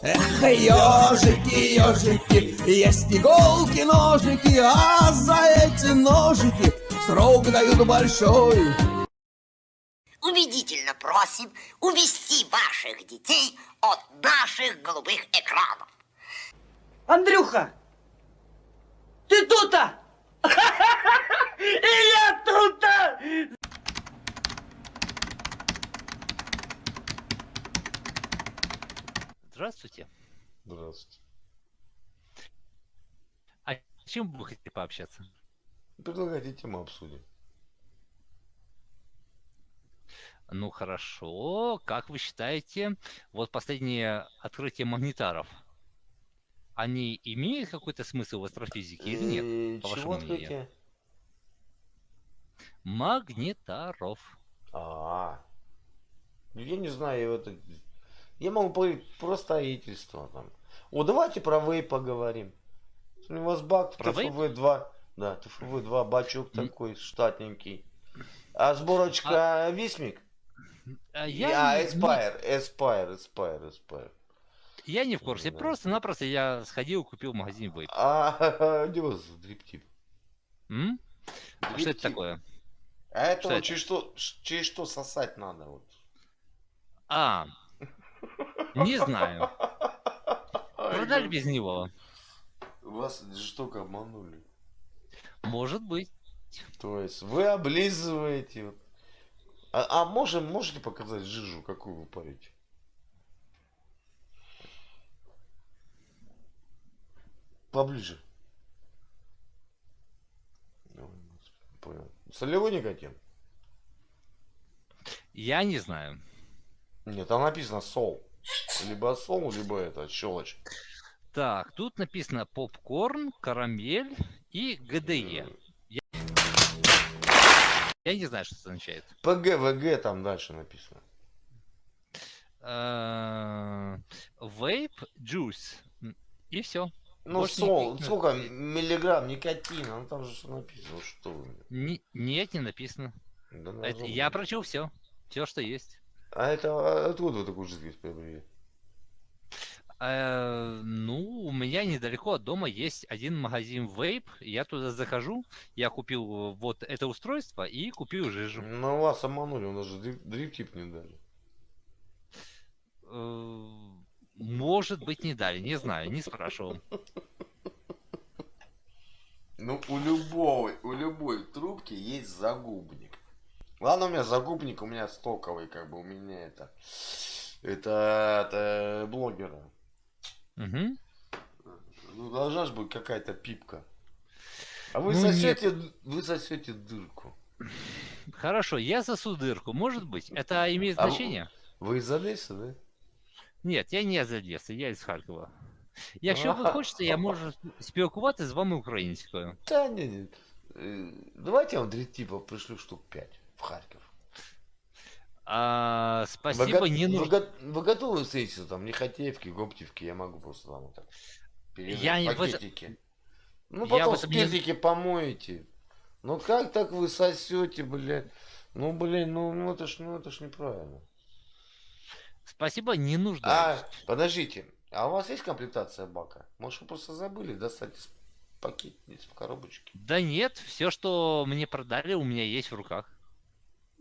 Эх, ежики, ежики, есть иголки, ножики, а за эти ножики срок дают большой. Убедительно просим увести ваших детей от наших голубых экранов. Андрюха, ты тут-то? И я тут-то! Здравствуйте. Здравствуйте. А чем вы хотите пообщаться? Предлагайте тему обсудим. Ну хорошо. Как вы считаете, вот последнее открытие магнитаров, они имеют какой-то смысл в астрофизике или нет, по Чего вашему мнению? открытие? Магнитаров. Я не знаю, это... Я могу говорить про строительство там. О, давайте про вейп поговорим. У вас бак Про вейп? ТФВ-2. Да, ТФВ-2, бачок такой штатненький. А сборочка Висмик? Эспайр. Я не в курсе. Да. Просто-напросто я сходил, купил в магазине вейп. Где у вас дриптип? М? Что это Дриптип. такое? А это Что вот это? через что сосать надо вот. А, не знаю. Продали Ай, без него. Вас жестоко обманули. Может быть. То есть вы облизываете. Вот. Можете показать жижу, какую вы парите? Поближе. Ой, господи, понял. Солевой никотин? Я не знаю. Нет, там написано сол. Либо сол, либо это щелочь. Так, тут написано попкорн, карамель и ГДЕ. Я не знаю, что это означает. ПГ там дальше написано. Вейп, джус. И все. Ну, сол, сколько миллиграмм никотина? Ну там же что написано, что вы. Нет, не написано. Да, Я прочел все. Все, что есть. А это откуда вы такую жидкость приобрели? Ну, у меня недалеко от дома есть один магазин вейп. Я туда захожу. Я купил вот это устройство и купил жижу. Ну, вас обманули, у нас же дриптип не дали. Может быть, не дали, не знаю, не спрашивал. Ну, у любой трубки есть загубник. Ладно, у меня загубник, у меня стоковый, как бы, у меня это блогера. Угу. Ну, должна же быть какая-то пипка. А вы Ну, сосете дырку. Хорошо, я сосу дырку, может быть? Это имеет значение? Вы из Одессы, да? Нет, я не из Одеси, я из Харкова. Якщо ви хочете, я можу спілкуватися з вами українською. Да, нет. Давайте я вам дриптипов пришлю штук 5 в Харьков. Спасибо, не нужно. Вы готовы встретиться там, Нехотеевки, Гоптевки? Я могу просто вам вот так передать пакетики. Ну, потом спиртики помоете. Ну, как так вы сосете, блядь? Ну, блин, ну это ж неправильно. Спасибо, не нуждаюсь. Подождите. А у вас есть комплектация бака? Может, вы просто забыли достать из пакета, из коробочки? Да нет, все, что мне продали, у меня есть в руках.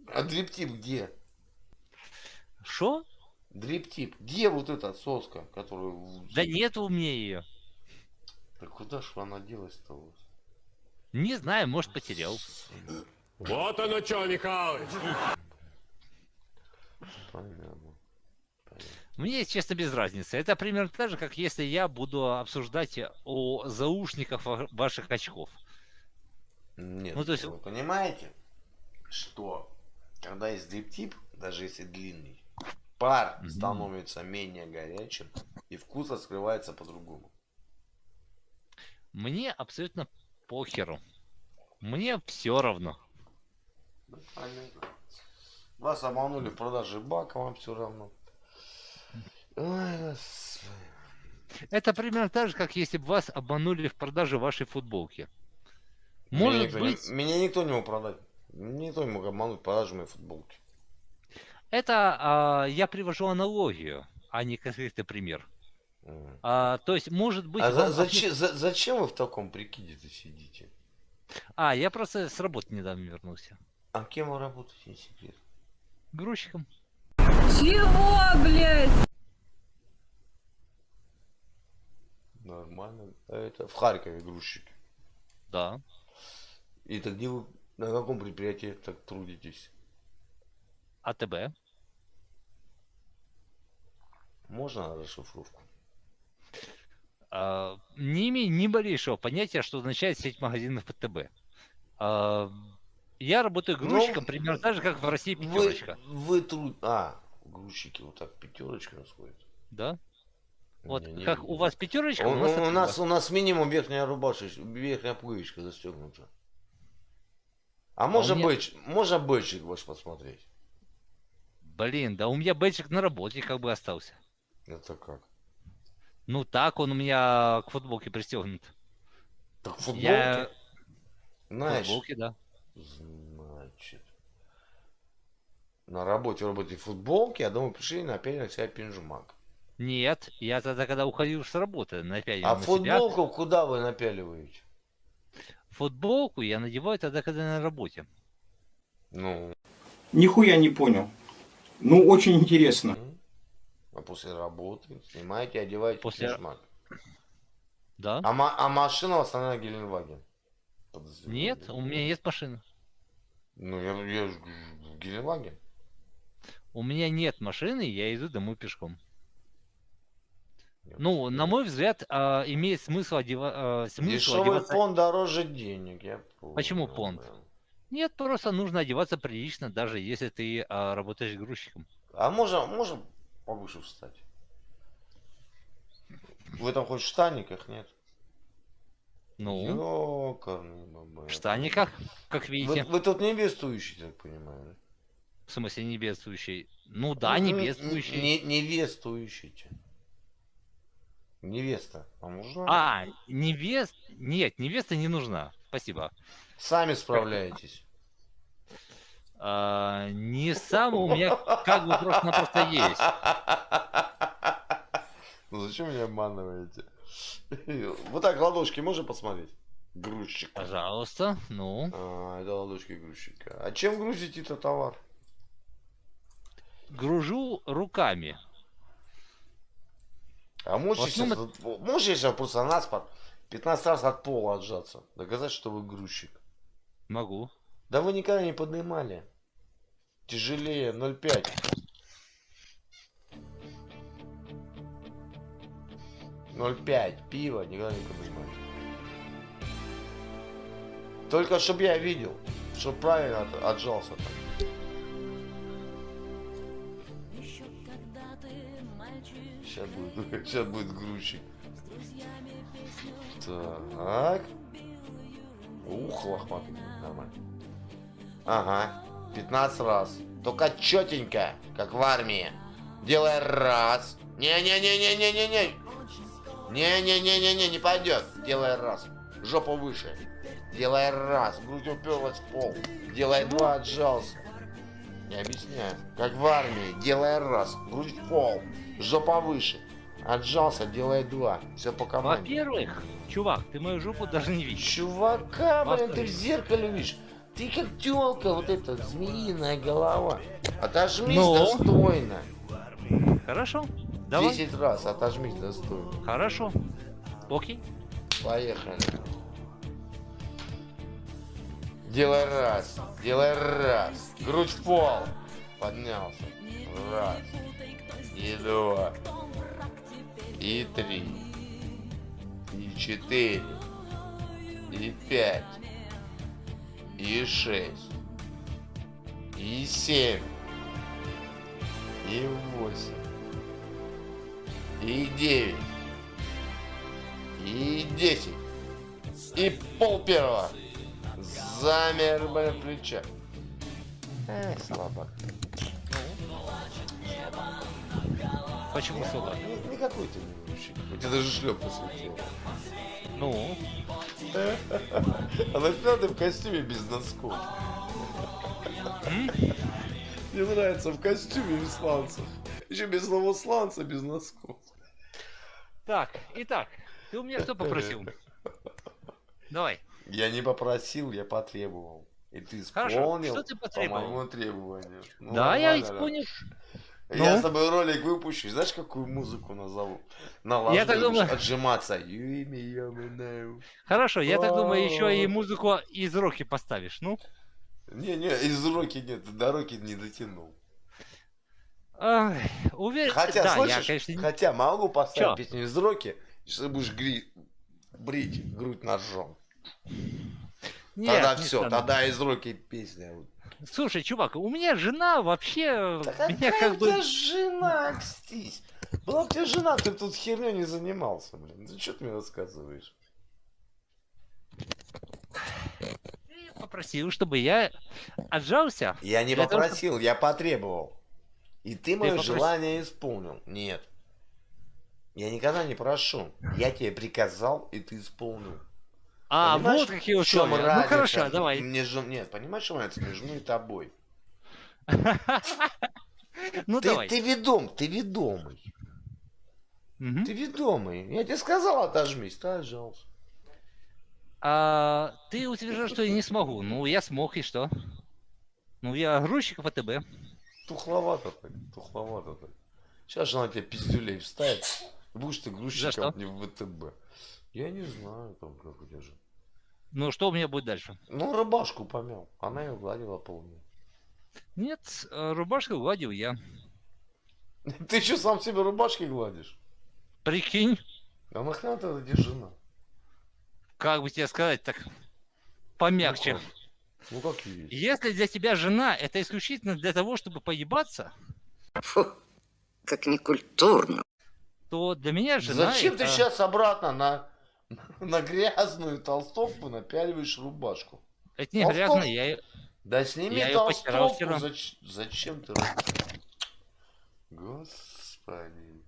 А дриптип где? Что? Дриптип. Где вот эта соска, которую... Да нет у меня ее. Да куда ж она делась-то у вас? Не знаю, может, потерял. Вот оно что, Михалыч! Понятно. Мне, честно, без разницы. Это примерно так же, как если я буду обсуждать о заушниках ваших очков. Нет, Ну, то есть... вы понимаете, что когда есть дриптип, даже если длинный, пар становится менее горячим и вкус открывается по-другому. Мне абсолютно похеру. Мне все равно. Да, понятно. Вас обманули в продаже бака, вам все равно. Ой, Это примерно так же, как если бы вас обманули в продаже вашей футболки. Может быть... Меня никто не мог продать. Никто не мог обмануть в продаже моей футболки. Это я привожу аналогию, а не конкретный пример. То есть, может быть... А вам зачем вы в таком прикиде-то сидите? я просто с работы недавно вернулся. А кем вы работаете, не секрет? Грузчиком. Чего, блядь? Нормально. А это в Харькове грузчик. Да. И это где вы, на каком предприятии так трудитесь? АТБ. Можно расшифровку? Не имею ни малейшего понятия, что означает сеть магазинов АТБ. Я работаю грузчиком примерно так же, как в России пятерочка. Грузчики вот так пятерочка расходят. Да? Вот Не как видел. у вас пятерочка, у нас у нас минимум верхняя рубашечка, верхняя пуговичка застегнута. А можно бэджик ваш посмотреть? Блин, да у меня бэджик на работе как бы остался. Это как? Ну так, он у меня к футболке пристегнут. Так в футболке? Я... Знаешь, футболке, да. Значит, на работе работаете в футболке, а дома пришли и напялили на себя пинжмак. Нет, я тогда, когда уходил с работы, напялил А на футболку себя. куда вы напяливаете? Футболку я надеваю тогда, когда на работе. Ну, Нихуя не понял. Ну, очень интересно. а после работы снимаете, одеваете пинжмак. Да? А машина у вас на Геленваген? Нет, у меня нет машины. Ну, я ж в Геленваген. У меня нет машины, я иду домой пешком. Ну, на мой взгляд, имеет смысл Дешевый одеваться... понт дороже денег, я понял. Почему понт? Нет, просто нужно одеваться прилично, даже если ты работаешь грузчиком. А можно повыше встать? Вы там хоть в штаниках, нет? Ну, Ёкарный бабай. в штаниках, как видите. Вы тут не бедствующий, так понимаю, да? В смысле, не бедствующий? Ну да, не бедствующий. Невестующий. Невеста. А можно? Нет, невеста не нужна. Спасибо. Сами справляетесь. Не сам, у меня как бы просто-напросто есть. Ну зачем меня обманываете? Вот так ладошки можно посмотреть? Грузчик. Пожалуйста, ну. Это ладошки грузчика. А чем грузите-то товар? Гружу руками. А можешь сейчас просто наспор 15 раз от пола отжаться? Доказать, что вы грузчик. Могу. Да вы никогда не поднимали. Тяжелее 0,5. Пиво никогда не поднимали. Только чтобы я видел, что правильно отжался так. Сейчас будет грузчик. Так. Ух, лохматый. Нормально. Ага. 15 раз. Только четенько, как в армии. Делай раз. Не-не-не-не-не-не-не. Не-не-не-не-не, не пойдет. Делай раз. Жопу выше. Делай раз. Грудь уперлась в пол. Делай два, отжался. Не объясняю. Как в армии. Делай раз. Грудь в пол. Жопа выше. Отжался, делай два. Все по команде. Во-первых, чувак, ты мою жопу даже не видишь. Чувака, блин, ты в зеркале видишь. Ты как тёлка, вот эта змеиная голова. Отожмись достойно. Хорошо, давай. 10 раз отожмись достойно. Хорошо. Окей. Поехали. Делай раз. Делай раз. Грудь в пол. Поднялся. Раз. И два. И три. И четыре. И пять. И 6, и 7, и 8, и 9, и 10, и пол первого. Замер, блин, плеча. Слабо. Почему слабо? Никакой ты не грузчик. У тебя даже шлепка слетела. Ну? А нафига ты в костюме без носков? Мне нравится в костюме без сланцев. Еще без слова сланца, без носков. Так, итак, ты у меня что попросил? Давай. Я не попросил, я потребовал. И ты Хорошо, исполнил что ты по потребовал? моему требованию. Ну, Да, я нормально, да. исполнил. Я Ну? с тобой ролик выпущу. Знаешь, какую музыку назову? Наложу, Я так думаю- отжиматься. You me, you me now. Хорошо, я так думаю, еще и Вау. музыку из роки поставишь, ну? Не, из Роки нет, до Роки не дотянул. Ай, уверен, Хотя, да, слышишь, я, конечно, не- хотя могу поставить Чё? песню из Роки, если будешь брить грудь ножом. Нет, Тогда не все, стану. тогда из Роки песня. Слушай, чувак, у меня жена вообще Да меня какая как у бы... тебя жена, акстись? Была бы у тебя жена, ты тут херней не занимался, блин. Ты что ты мне рассказываешь? Ты попросил, чтобы я отжался. Я не для того, попросил, я потребовал. И ты мое попросил? желание исполнил. Нет. Я никогда не прошу. Я тебе приказал, и ты исполнил. А, Понимаешь, вот какие в чём условия. Ну разница? хорошо, давай. Нет, понимаешь, что разница между мной и тобой? Ну давай. Ты ведомый. Мгм. Ты ведомый. Я тебе сказал, отожмись, ты отжался. А, ты утверждаешь, что я не смогу. Ну, я смог, и что? Ну, я грузчик ВТБ. Тухловато так. Сейчас жена тебе пиздюлей вставит. И будешь ты За грузчиком что? не в ВТБ. Я не знаю, там как у тебя же. Ну, что у меня будет дальше? Ну, рыбашку помял. Она ее гладила полную. Нет, рубашку гладил я. Ты что, сам себе рубашки гладишь? Прикинь, А нахрена тогда тебе жена? как бы тебе сказать так помягче. Ну как есть? Если для тебя жена это исключительно для того, чтобы поебаться, Фу, как некультурно. то для меня жена Зачем это... ты сейчас обратно на грязную толстовку напяливаешь рубашку? Это не Толстовку? грязно, я... Да сними Я её постирал толстовку. вчера. Зачем ты? Господи.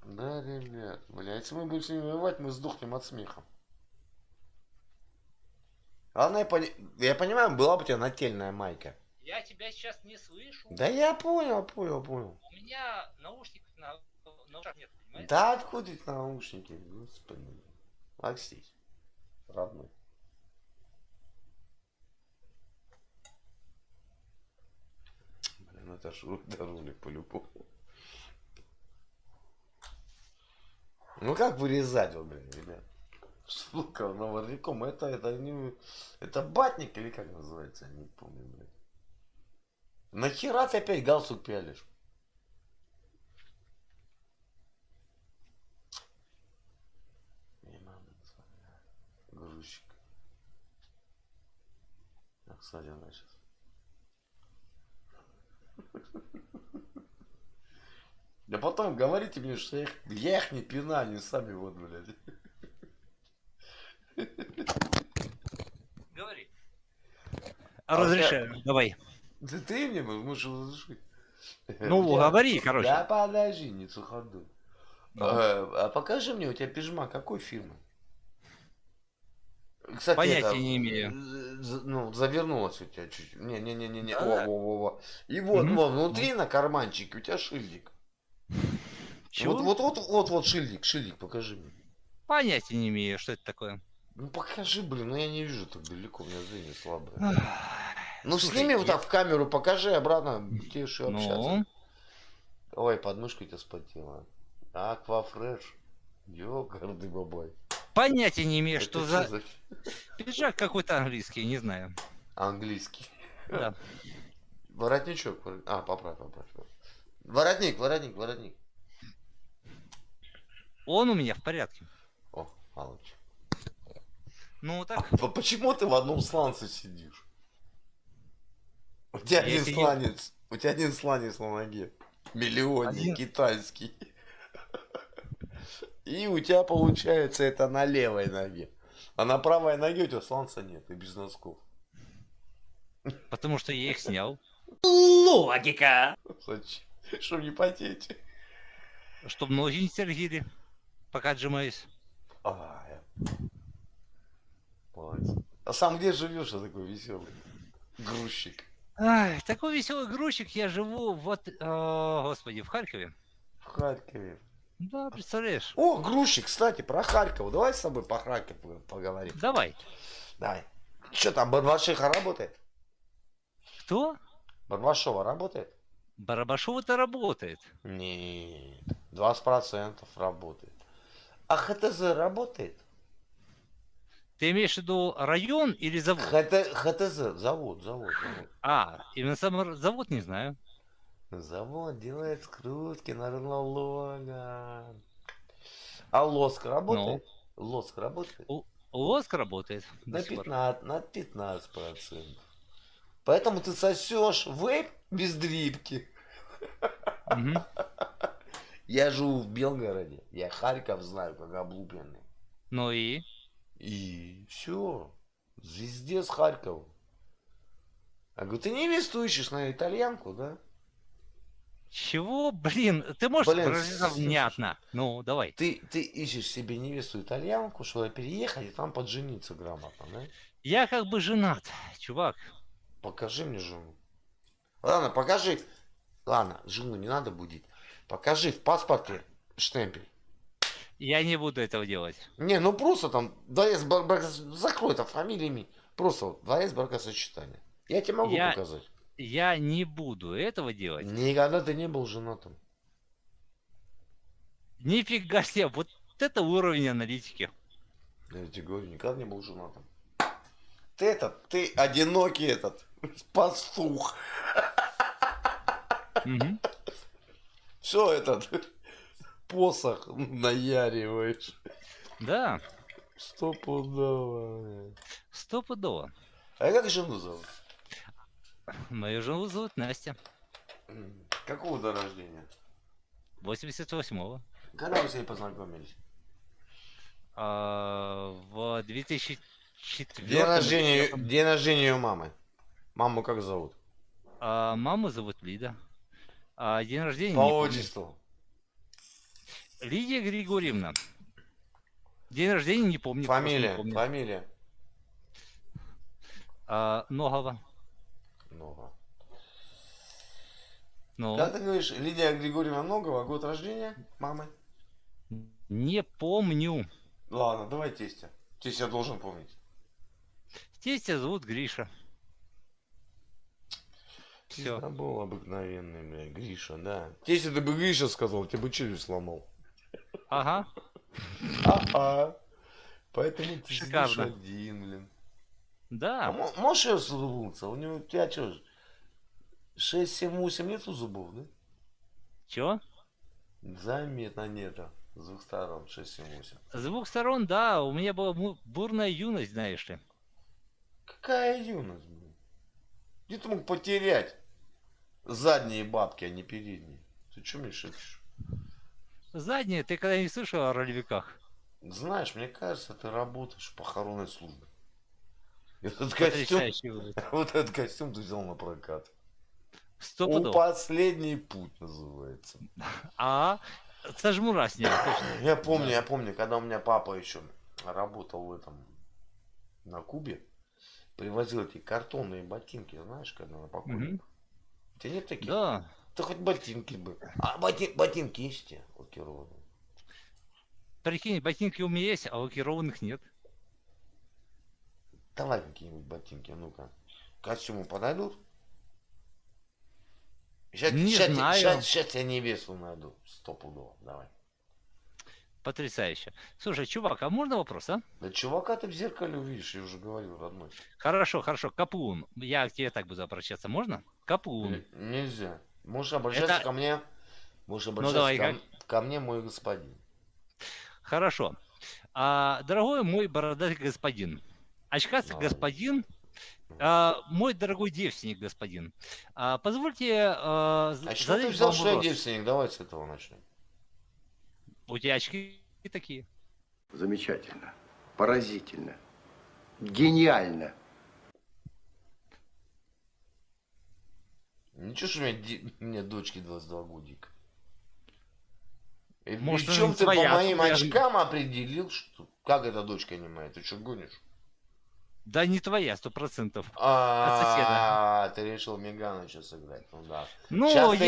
Да, ребят, блядь, если мы будем с ними воевать, мы сдохнем от смеха. Ладно, я понимаю, была бы у тебя нательная майка. Я тебя сейчас не слышу. Да я понял. У меня наушников на ушах нет, понимаешь? Да откуда эти наушники? Господи. Акстись. Родной. Блин, это ж ролик по-любому. Ну как вырезать его, блин, ребят? Сука, наварником. Это не... Это батник или как называется? Я не помню, блин. Нахера ты опять галстук пялишь? Не надо, грузчик. Кстати, значит. Да потом говорите мне, что я их не пина, они сами вот, блядь. Говори. Разрешаю, давай. Да ты мне можешь разрешить. Ну, говори, короче. Да подожди, не суходуй. Ну. А покажи мне, у тебя пижма какой фирмы? Кстати, Понятия не имею. Ну, завернулась у тебя чуть. Не. Да. Во. И вот, Мгм. внутри на карманчике у тебя шильдик. Чего? Вот шильдик, покажи мне. Понятия не имею, что это такое. Ну покажи, блин, ну я не вижу так далеко, у меня зрение слабое. Ах, Ну слушай, сними вот я- так в камеру, покажи обратно, тише общаться. Ну, Ой, подмышка у тебя спотела. Аквафреш. Ёкарный бабай. понятия не имею, Это что чё за пиджак какой-то английский, не знаю. Английский. Да. Воротничок. Поправь. Воротник. Он у меня в порядке. О, Алыч. Ну так, Почему ты в одном сланце сидишь? У тебя Я один сидел- сланец. У тебя один сланец на ноге. Миллионник, Один? китайский. И у тебя получается это на левой ноге. А на правой ноге у тебя сланца нет, и без носков. потому что я их снял, Логика. Зачем? Чтобы не потеть. чтобы ноги не тергили, пока отжимаюсь. Молодец. А сам где живешь, а такой веселый? Грузчик. Ай, такой веселый грузчик, я живу вот, господи, в Харькове. В Харькове. Да, представляешь? О, грузчик, кстати, про Харьков. Давай с тобой по Харькову поговорим. Давай. Давай. Что там, Барбашиха работает? Кто? Барбашова работает? Барабашова-то работает. Нет, 20% работает. А ХТЗ работает? Ты имеешь в виду район или завод? ХТЗ, завод. А, именно сам завод не знаю. Завод делает скрутки на рулонах. А Лоск работает? Лоск работает? Лоск работает. На до сих пор. 15%. Поэтому ты сосешь вейп без дрипки. Мгм. Я живу в Белгороде. Я Харьков знаю, как облупленный. Ну и? И все. Везде с Харькова. Я говорю, ты невесту ищешь на итальянку, да? Чего, блин? Ты можешь Блин, выразиться внятно? Ну, давай. Ты ищешь себе невесту итальянку, чтобы переехать и там поджениться грамотно, да? Я как бы женат, чувак. Покажи мне жену. Ладно, покажи. Ладно, жену не надо будить. Покажи в паспорте штемпель. Я не буду этого делать. Не, ну просто там дворец закрой там фамилиями. Просто вот, дворец бракосочетания. Я тебе могу показать. Я не буду этого делать. Никогда ты не был женатым. Нифига себе, вот это уровень аналитики. Я тебе говорю, никогда не был женатым. Ты одинокий пастух. Мгм. Все посох наяриваешь. Да, Стопудово. стопудово. А как жену зовут? Мою жену зовут Настя. Какого года рождения? 88-го. Когда вы с ней познакомились? В 2004. День рождения ее мамы. Маму как зовут? Маму зовут Лида. День рождения По не помню. отчеству. Лидия Григорьевна. День рождения не помню. Фамилия. просто не помню. Фамилия. Ногова. Много. Ну, Как ты говоришь, Лидия Григорьевна Ногова, год рождения мамы? не помню. Ладно, давай тестя. Тестя я должен помнить. Тестя зовут Гриша. Все. Это был обыкновенный, бля, Гриша, да. Тестя ты бы Гриша сказал, тебе бы челюсть сломал. Ага. Ага. Поэтому ты Шикарно. сидишь один, блин. Да. Можешь ее улыбнуться? У тебя что, 6, 7, 8 нету зубов, да? Чё? Заметно нету. С двух сторон 6, 7, 8. С двух сторон, да, у меня была бурная юность, знаешь ли. Какая юность, блин? Где ты мог потерять задние бабки, а не передние? Ты что мне шепчешь? Задняя, ты когда не слышал о ролевиках? Знаешь, мне кажется, ты работаешь в похоронной службе. Этот костюм, Потрясающий выбор. вот этот костюм ты взял на прокат. Стопудово. Последний путь называется. Сожмура снял, точно. Я помню, когда у меня папа еще работал в этом, на Кубе, привозил эти картонные ботинки, знаешь, когда на покойник. Мгм. У тебя нет таких? Да. Да хоть ботинки бы. А ботинки есть у тебя лакированные? Прикинь, ботинки у меня есть, а лакированных нет. Давай какие-нибудь ботинки, ну-ка. Костюму подойдут? Не знаю. Сейчас я невесту найду. Стопудово, давай. Потрясающе. Слушай, чувак, а можно вопрос, а? Да чувака ты в зеркале увидишь, я уже говорил, родной. Хорошо, Каплун. Я к тебе так буду обращаться, можно? Каплун. Нельзя. Можешь обращаться Это- ко мне. Можешь обращаться давай, ко мне, мой господин. Хорошо. Дорогой мой бородатый господин, очкастый Давай. господин, мой дорогой девственник господин, позвольте А что ты задать взял, вам что я вопрос. девственник? Давай с этого начнем. У тебя очки такие. Замечательно, поразительно, гениально. Ничего, что у меня дочке 22 годика. И Может, причем она ты твоя, по моим твоя. очкам определил, что... Как эта дочка не моя? Ты что гонишь? Да не твоя, 100%. Ты решил Мегана сейчас сыграть. Ну да. Ну, Сейчас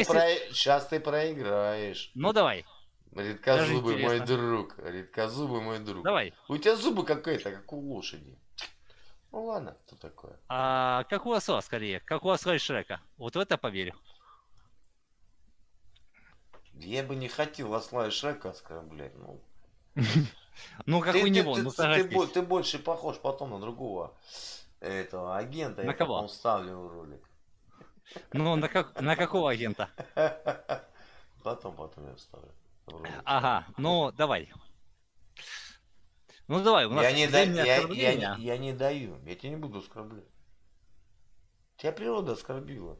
если... ты проиграешь. Ну, давай. Редкозубый мой интересно. друг. Редкозубый мой друг. Давай. У тебя зубы какие-то, как у лошади. Ну ладно, что такое? А как у осла скорее? Как у осла и Шрека? Вот в это поверю. Я бы не хотел осла и Шрека оскорблять. Ну, Ну, как у него, ну согласись. ты больше похож потом на другого этого агента. На Я кого? потом вставлю ролик. Ну, на какого агента? Потом я вставлю. ролик. Ага, ну, давай. Ну, давай, у нас Я не, взаимные оскорбления. я не даю. Я тебя не буду оскорблять. Тебя природа оскорбила.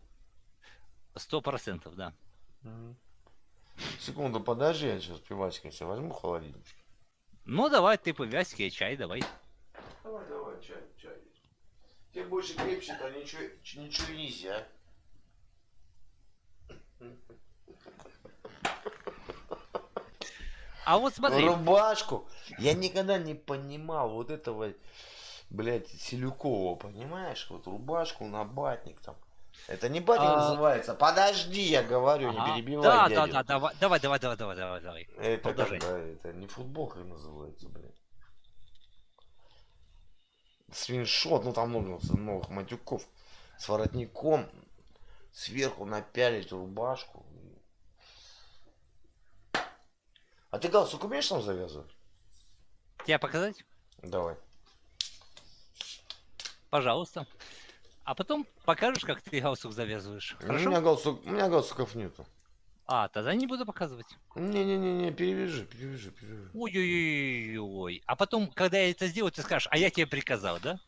100%, да. Секунду, подожди, я сейчас пивасиком себе возьму холодильничек. Ну, давай, ты повязки, чай, давай. Давай, чай. Тебе больше крепче-то ничего нельзя. А вот смотри. Рубашку. Я никогда не понимал вот этого, блядь, Селюкова, понимаешь? Вот рубашку на батник там. Это не батник называется. Подожди, я говорю, не перебивай. Да, давай. Это Продолжай. это не футболка называется, блядь. Свиншот, ну там много новых матюков. С воротником. Сверху напялить рубашку. А ты галстук умеешь сам завязывать? Тебе показать? Давай. Пожалуйста. А потом покажешь, как ты галстук завязываешь. У Хорошо? меня галстуков нету. А, тогда не буду показывать. Не, перевяжи. Ой-ой-ой. А потом, когда я это сделаю, ты скажешь, а я тебе приказал, да?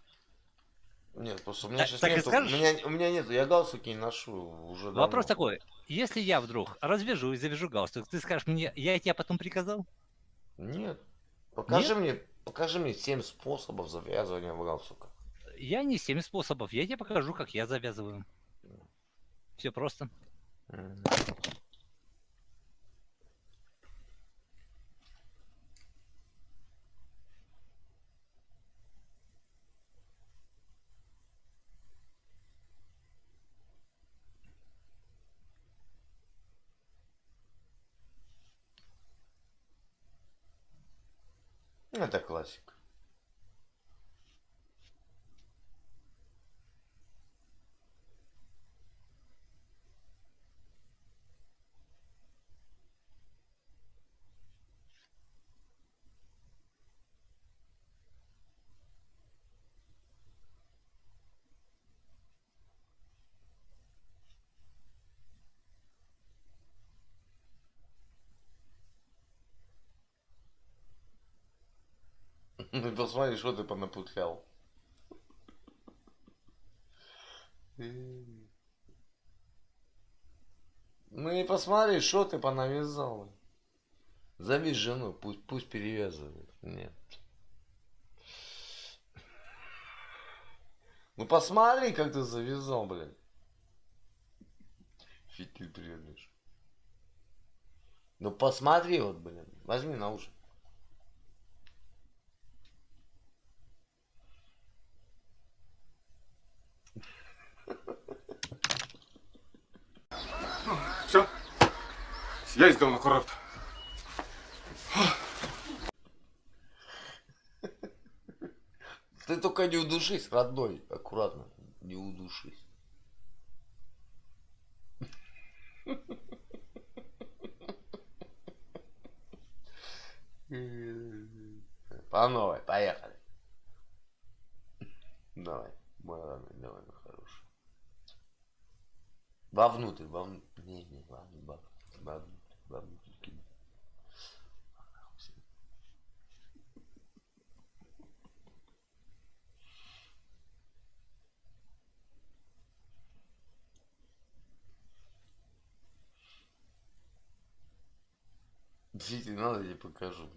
Нет, просто у меня сейчас так и нету. скажешь? У меня нету, я галстуки не ношу уже давно. Вопрос такой. Если я вдруг развяжу и завяжу галстук, ты скажешь мне, я тебе потом приказал? Нет. Покажи мне 7 способов завязывания галстука. Я не 7 способов, я тебе покажу, как я завязываю. Все просто. Это классика. Ты посмотри, что ты понапутлял. Ну и посмотри, что ты понавязал. Зови жену, пусть перевязывает. Нет. Ну посмотри, как ты завязал, блядь. Фитиль придешь. Ну посмотри, вот, блин. Возьми наушник. Все? Я издал на курорт. Ты только не удушись, родной. Аккуратно. Не удушись. По новой, поехали. Давай, мой родной, давай, мой хороший. Вовнутрь. Не, вовнутрь. Действительно, надо, я тебе покажу.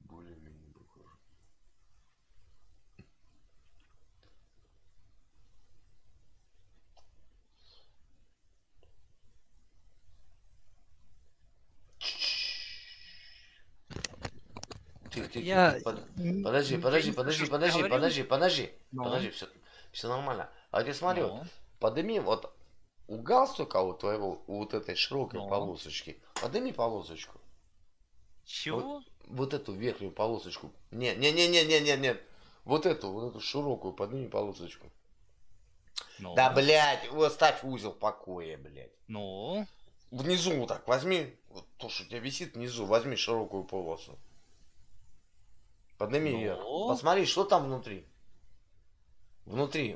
Более-менее похоже. Подожди, все нормально. А ты смотри, вот, подними, вот, у галстука у твоего, у вот этой широкой Ну. полосочки, подними полосочку. Чего? Вот эту верхнюю полосочку. Нет. Вот эту широкую подними полосочку. Ну, Да, блядь, вот ставь узел покоя, блядь. ну, Внизу вот так возьми, вот то, что у тебя висит внизу, возьми широкую полосу. Подними Ну? вверх. Посмотри, что там внутри. Внутри.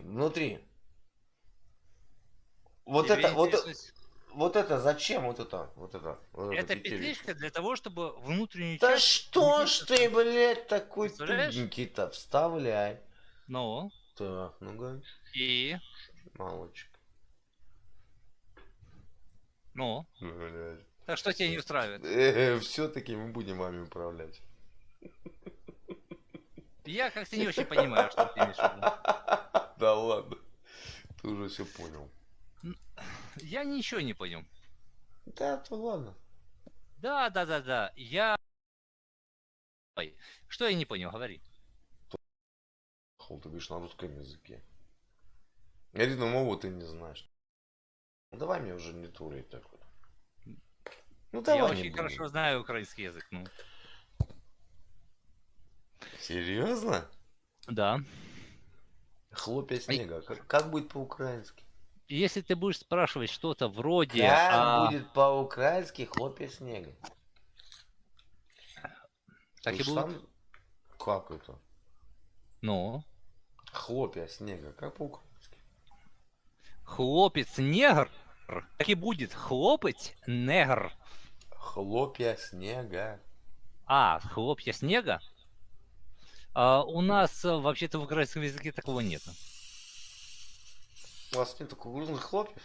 Вот тебе это, интересно- вот это зачем? Вот это Это петелечка? петличка для того, чтобы внутреннюю Да часть... что ж ты, блядь, такой Представляешь? тупенький-то? Вставляй. Ну, Так, ну-ка, и... малочек. Ну, Блядь. так что тебя не устраивает? Все-таки мы будем вами управлять. Я как-то не очень понимаю, что ты имеешь в виду. Да ладно. Ты уже все понял. Я ничего не понял. Да, то ладно. Да. Я... Ой, что я не понял, говори. Хол, ты говоришь на русском языке. Ритм мову ты не знаешь. Ну давай мне уже не турить так вот. Ну давай Я не очень будем. хорошо знаю украинский язык, ну. Серьезно? Да. Хлопья снега. Как будет по-украински? Если ты будешь спрашивать что-то вроде... Как будет по-украински хлопья снега? Так Ты и ж будет. сам- Как это? Ну, Хлопья снега. Как по-украински? хлопец-негр, так и будет. Хлопать-негр. Хлопья снега. Хлопья снега? У нас вообще-то в украинском языке такого нет. У вас нет кукурузных хлопьев?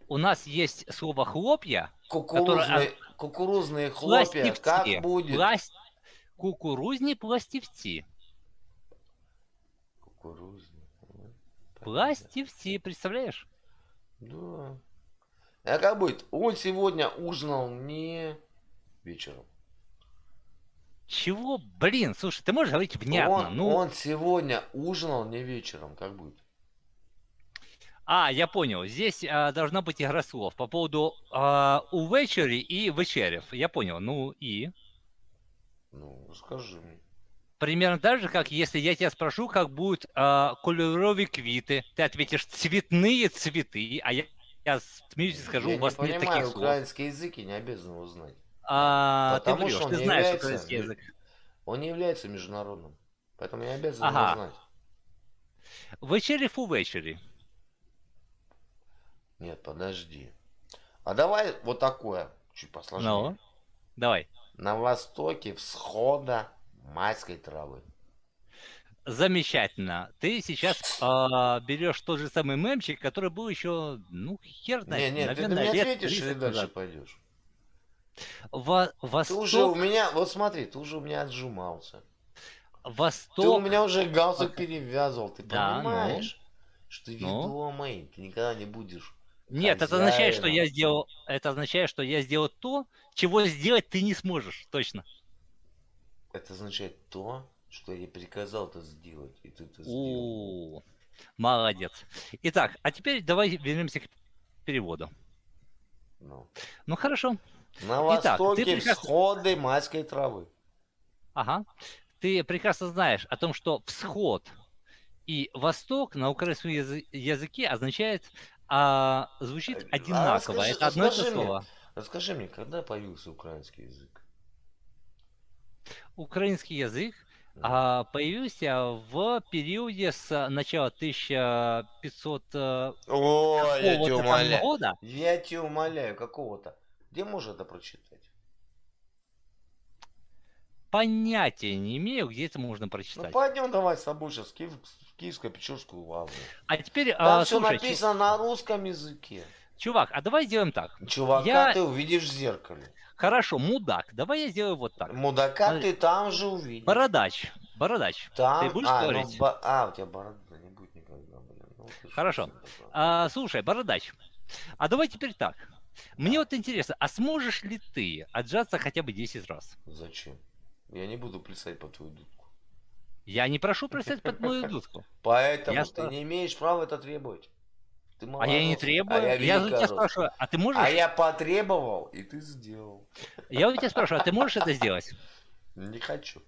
У нас есть слово хлопья, Кукурузные хлопья. Как будет? Кукурузні пластівці. Кукурузные. Пластівці, представляешь? Да. А как будет? Он сегодня ужинал не вечером. Чего? Блин, слушай, ты можешь говорить внятно? Он сегодня ужинал не вечером. Как будет? Я понял. Здесь должна быть игра слов по поводу увечері и вечерев. Я понял. Ну и? Ну, скажи мне. Примерно так же, как если я тебя спрошу, как будут кольоровые квиты. Ты ответишь цветные цветы, а я смеюсь и скажу, Я у вас не нет понимаю таких слов. украинский язык и не обязан его знать. Ты Потому врешь, что он ты не знаешь является украинский язык. Он не является международным. Поэтому я обязан Ага. его знать. Вечерів увечері. Нет, подожди. А давай вот такое, чуть посложнее. Ну, давай. На востоке всхода майской травы. Замечательно. Ты сейчас берешь тот же самый мемчик, который был еще, ну, хер знает, Нет, ты наверное, мне лет ответишь 30 или дальше назад. пойдешь? Восток, Ты уже у меня, вот смотри, ты уже у меня отжимался. Ты у Восток, меня уже галстук перевязывал. Ты Да, понимаешь, что ты Ну. ведомый, ты никогда не будешь. Нет, это означает, что хозяином. я сделал, это означает, что я сделал то, чего сделать ты не сможешь, точно. Это означает то, что я приказал это сделать, и ты это сделал. Молодец. Итак, а теперь давай вернемся к переводу. Ну. Ну хорошо. На Итак, ты востоке прекрасно- всходы майской травы. Ага. Ты прекрасно знаешь о том, что всход и восток на украинском языке означает, звучит одинаково. расскажи- Это одно и то расскажи мне. слово. Расскажи мне, когда появился украинский язык? Украинский язык появился в периоде с начала 1500 Ой, я тебя какого-то там умоляю. года. Я тебя умоляю, какого-то. Где можно это прочитать? Понятия не имею, где это можно Ну прочитать. пойдем давай с тобой сейчас в Киевско-Печорскую лавру. А теперь, Там все слушай, написано на русском языке. чувак, а давай сделаем так. Чувака Я- ты увидишь в зеркале. Хорошо, мудак, давай я сделаю вот так. Мудака Смотри. ты там же увидишь. Бородач, Там... ты будешь ну, говорить? у тебя борода не будет никогда, блин. Ну, ты ж Хорошо. совсем такой. Слушай, Бородач, а давай теперь так. Мне вот интересно, а сможешь ли ты отжаться хотя бы 10 раз? Зачем? Я не буду плясать по твою дудку. Я не прошу плясать под мою дудку. Поэтому Я ты спра- не имеешь права это требовать. Ты А я не малорос. требую. Я у тебя великорос. спрашиваю, а ты можешь? А я потребовал, и ты сделал. Я у тебя спрашиваю, а ты можешь это сделать? Не хочу.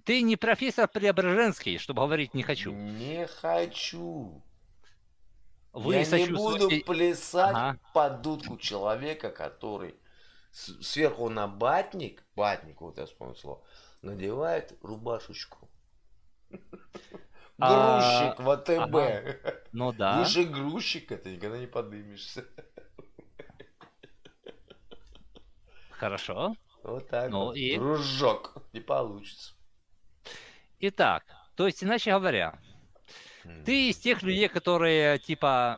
Ты не профессор Преображенский, чтобы говорить «не хочу». Не хочу. Вы Я не сочувствуете- буду плясать Ага. под дудку человека, который сверху на батник, вот я вспомнил слово, надевает рубашечку. А, Грузчик в АТБ. Ну да. Выше грузчика ты никогда не поднимешься. Хорошо. Вот так Ну вот. и? Дружок. Не получится. Итак, то есть, иначе говоря, ты из тех людей, которые типа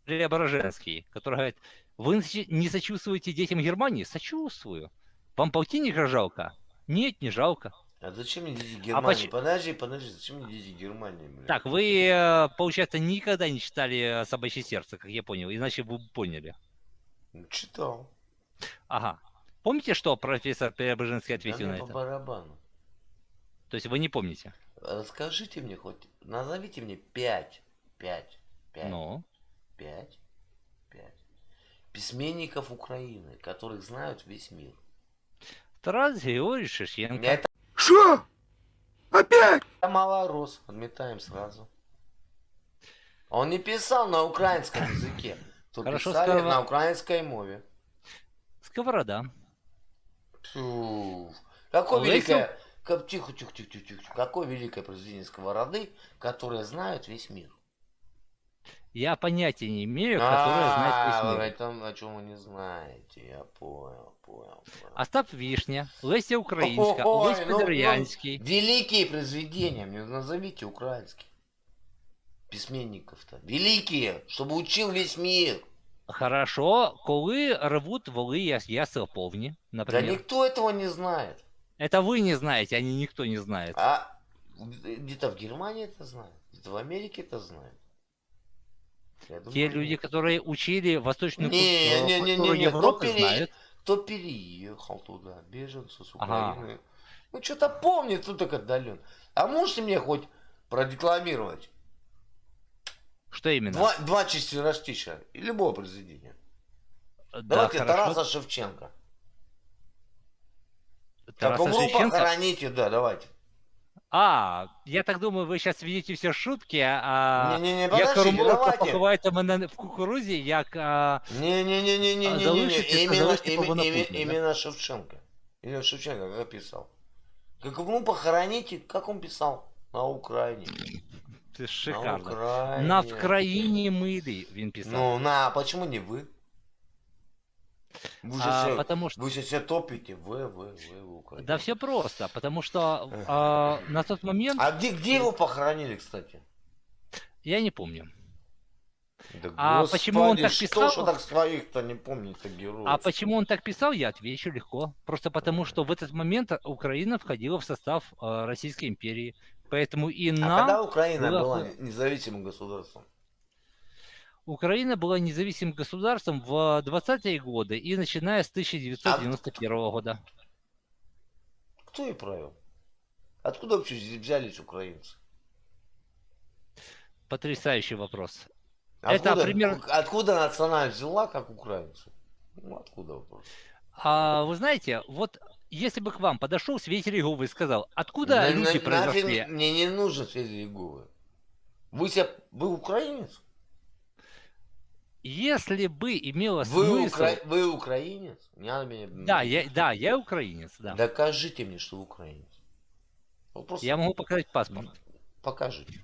Преображенский, которые говорят, вы не сочувствуете детям Германии? Сочувствую. Вам полтинника жалко? Нет, не жалко. А зачем мне дети Германии? поч- Подожди, зачем мне дети Германии, блин? Так, вы, получается, никогда не читали «Собачье сердце», как я понял, иначе вы бы поняли. Ну, читал. Ага. Помните, что профессор Преображенский Да ответил на мне по это? барабану. То есть вы не помните? Расскажите мне хоть, назовите мне 5 Ну, письменников Украины, которых знают весь мир. Тарас Григорьевич Шевченко. Это Что? Опять? малорос, отметаем сразу. Он не писал на украинском языке, то Хорошо писали сказано. на украинской мове. Сковорода. Фу. Какое Лесю? великое... Тихо. Какое великое произведение Сковороды, которое знают весь мир. Я понятия не имею, которое знает весь Вы мир. это о чем вы не знаете, я понял. Остап Вишня, Леся Украинска, Ой, Лесь Подорянский. великие произведения, мне назовите украинские. Письменников-то. Великие, чтобы учил весь мир. Хорошо, коли рвут воли ясоповні, Да например. никто этого не знает. Это вы не знаете, а никто не знает. А где-то в Германии это знают, где-то в Америке это знают. Я думаю, Те люди, которые учили восточную Не, культуру Европы, знают. кто переехал туда, беженцы с Ага. Украины. Ну, что-то помнит, тут так отдален. А можете мне хоть продекламировать Что именно? два четверостища и любого произведения? Да, Давайте хорошо. Тараса Шевченко. Тараса Как умру, Шевченко? похороните, да, давайте. Я так думаю, ви зараз ведете все шутки, а Не-не-не, як подождите, Румунка давайте. поховаєте мене в кукурузі, як Не-не-не-не-не-не-не, залишите погона Путіна, именно Шевченко. Или Шевченко как писал? Как умру, похороните, как он писал? На Украине. Це шикарно. Украине. На Вкраїні милі він писав. Ну, почему не вы? Вы же все, Потому что... вы же все топите, вы Украина. Да все просто, потому что на тот момент, А где его похоронили, кстати? я не помню. Да, А почему он так писал? Что так своих-то не помнит-то героев? А почему он так писал, я отвечу легко. Просто потому, что в этот момент Украина входила в состав Российской империи. Поэтому и А нам... когда Украина было- была независимым государством? Украина была независимым государством в 20-е годы и начиная с 1991 года. Кто и правил? Откуда вообще взялись украинцы? Потрясающий вопрос. Откуда, Это примерно... откуда национальность взяла, как украинцы? Ну, откуда вопрос? вы знаете, вот если бы к вам подошел свидетель Иеговы и сказал, откуда люди произошли? Нафиг мне не нужен свидетель Иеговы. Вы украинец? Если бы имело Вы, смысл... вы украинец? Не надо меня... Да, я украинец, да. Докажите мне, что вы украинец. Вот просто Я могу показать паспорт. покажите.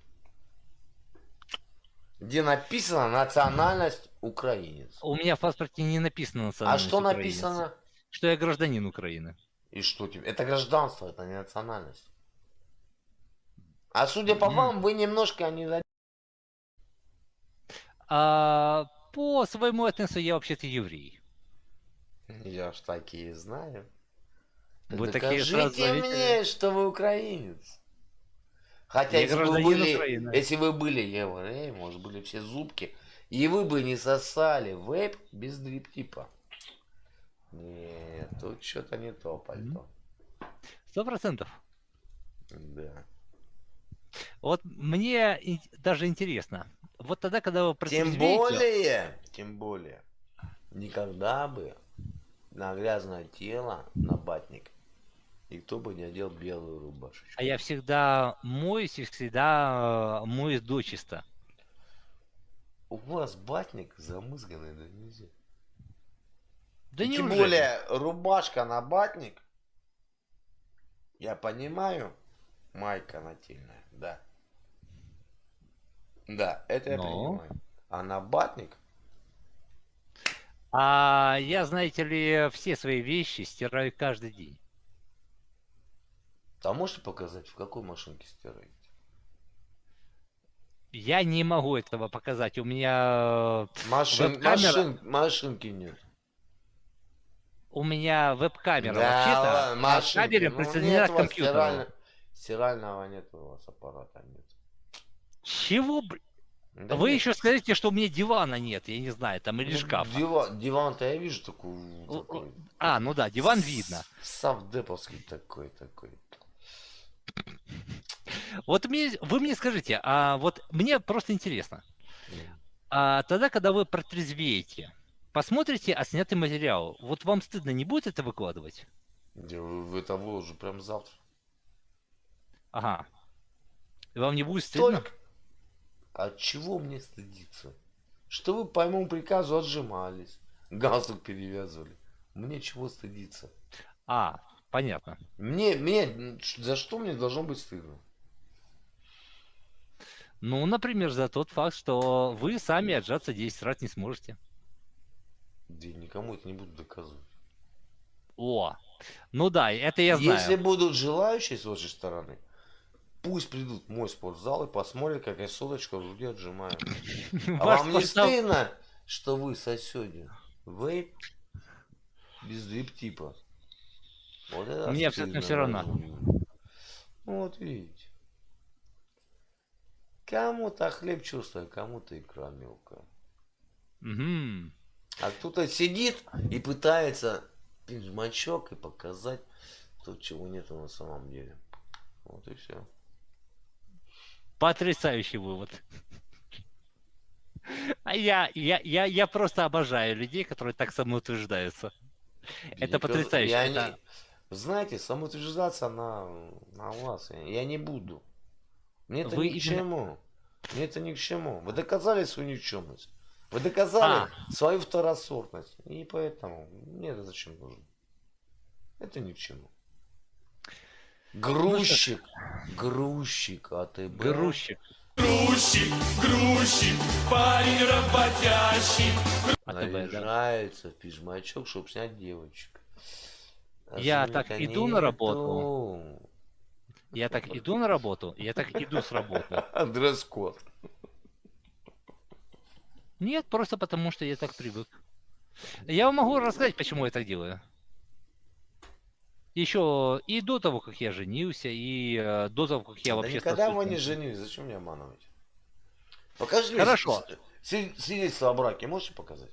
Где написано национальность украинец. У меня в паспорте не написано А национальность что украинец. написано? Что я гражданин Украины. И что тебе? Это гражданство, это не национальность. А судя по вам, вы немножко не... По своему этносу я вообще-то еврей. Я ж такие знаю. Вы такие сразу Докажите заметили? мне, что вы украинец. Хотя, Я если вы, гражданин Украины. если вы были евреи, может, были все зубки, и вы бы не сосали вейп без дриптипа. Нет, тут что-то не то пальто. 100%. Да. Вот мне даже интересно. вот тогда, когда вы Тем протрезвеете... более, никогда бы на грязное тело, на батник, никто бы не одел белую рубашечку. А я всегда моюсь и всегда моюсь дочисто. У вас батник замызганный, да нельзя. Да И тем неужели? более рубашка на батник, я понимаю, майка нательная, да. Да, это я Но? понимаю. А на батник, А я, знаете ли, все свои вещи стираю каждый день. а можете показать, в какой машинке стираете? Я не могу этого показать. У меня Машинки нет. у меня веб-камера Да, вообще-то. ладно, А машинки. кабель Ну, присоединена нет к у вас компьютеру. стирального нет у вас аппарата, нет. Чего? Да Вы нет. еще скажите, что у меня дивана нет, я не знаю, там или Ну, шкафа. Диван-то я вижу такой. А, ну да, диван видно. Савдеповский такой. Вот вы мне скажите, а вот мне просто интересно. А тогда, когда вы протрезвеете, посмотрите отснятый материал, вот вам стыдно не будет это выкладывать? Вы это выложу прям завтра. Ага. И вам не будет стыдно? Только от чего мне стыдиться? Что вы по моему приказу отжимались, галстук перевязывали. Мне чего стыдиться? А, понятно. За что мне должно быть стыдно? Ну, например, за тот факт, что вы сами отжаться 10 раз не сможете. Да я никому это не буду доказывать. О, ну да, это я знаю. Если будут желающие с вашей стороны, пусть придут в мой спортзал и посмотрят, как я соточку в груди отжимаю. А Ваш вам не спортзал- стыдно, что вы сосете вейп без дрип-типа? Вот это Мне абсолютно всё равно. Ну, вот видите. Кому-то хлеб чувствует, кому-то икра мелкая. Мгм. А кто-то сидит и пытается пиджачок и показать то, чего нету на самом деле. Вот и все. Потрясающий вывод. А я просто обожаю людей, которые так самоутверждаются. Это потрясающе. это- Знаете, самоутверждаться на вас я не буду. Мне это Вы ни к именно- чему. Мне это ни к чему. Вы доказали свою никчемность. Вы доказали свою второсортность. И поэтому мне это зачем нужно? Это ни к чему. Грузчик, АТБ. Грузчик. Грузчик, парень работящий. АТБ, да. Наряжается в пижмачок, чтобы снять девочек. А Я жених так они иду на работу. идут. Я так иду на работу, я так иду с работы. Дресс-код. Нет, просто потому что я так привык. Я вам могу рассказать, почему я так делаю. Еще и до того, как я женился, и до того, как я Да вообще... никогда стал вы не студентом. женились, зачем меня обманывать? Покажи мне Хорошо. свидетельство о браке, можете показать?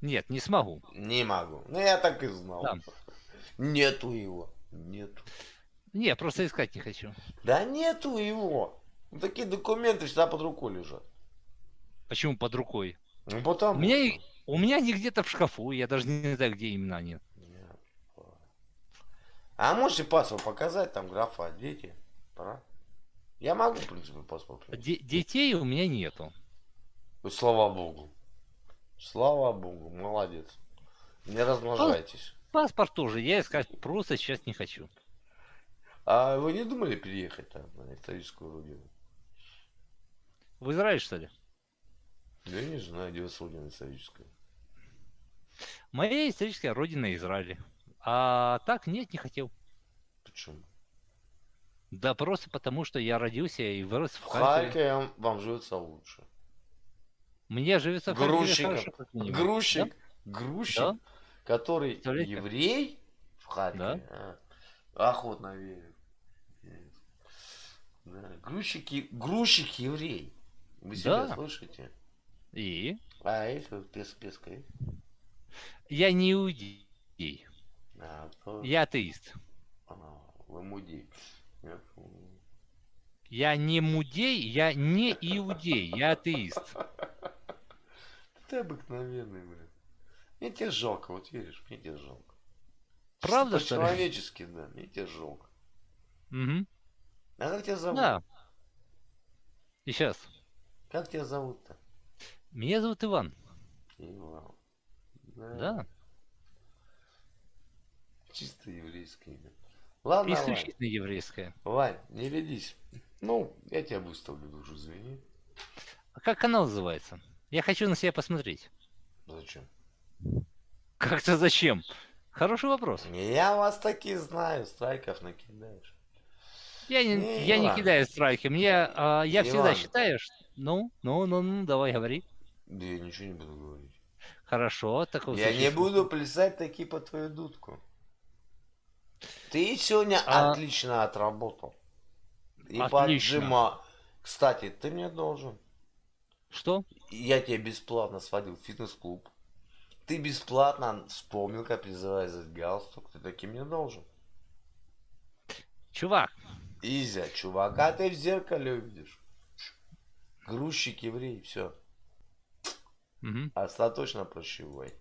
Нет, не смогу. Не могу. Ну я так и знал. Да. Нету его. Нету. Не, просто искать не хочу. Да нету его. Ну, такие документы всегда под рукой лежат. Почему под рукой? Ну потому У меня, что. у меня они где-то в шкафу, я даже не знаю, где именно они. А можете паспорт показать, там графа дети? Пора. Я могу, в принципе, паспорт принести. Детей у меня нету. Ой, слава богу. Слава богу, молодец. Не размножайтесь. Паспорт тоже, я искать просто сейчас не хочу. А вы не думали переехать там на историческую родину? В Израиль, что ли? Я не знаю, где у вас родина историческая. Моя историческая родина Израиль. А так нет, не хотел. Почему? Да просто потому, что я родился и вырос в В Харькове. Харькове вам живется лучше. Мне живется в Харькове Грузчиком. хорошо, как минимум. Грузчик, грузчик, который Представляете? еврей в Харькове. Охотно верю. Да. Грузчик еврей. Вы себя Да. слышите? И? А если песка есть? Я не иудей. А, то... Я атеист. Вы мудей. Я не мудей, я не иудей, я атеист. Ты обыкновенный, блин. Мне тебя жалко, вот веришь, мне тебя жалко. Правда, что ли? По-человечески, да, мне тебя жалко. Угу. А как тебя зовут? Да. И сейчас. Как тебя зовут-то? Меня зовут Иван. Иван. Да. Чисто еврейское имя. Ладно, Исключительно еврейское. Вань, не ведись. Ну, я тебя выставлю, душу, извини. А как канал называется? Я хочу на себя посмотреть. Зачем? Как-то зачем? Хороший вопрос. Я вас таки знаю, страйков накидаешь. Я не Иван. кидаю страйки. Я всегда Иван. считаю, что... Ну, давай, говори. Да я ничего не буду говорить. Хорошо, такого Я не буду плясать таки по твою дудку. Ты сегодня отлично отработал. И Отлично. поджима. Кстати, ты мне должен. Что? Я тебя бесплатно сводил в фитнес-клуб. Ты бесплатно вспомнил, как призывается галстук. Ты таки мне должен. Чувак, Изя, чувака ты в зеркале увидишь. Грузчик еврей, все. Мгм. Остаточно прощевай.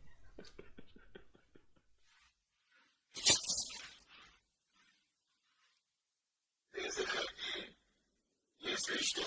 Если что,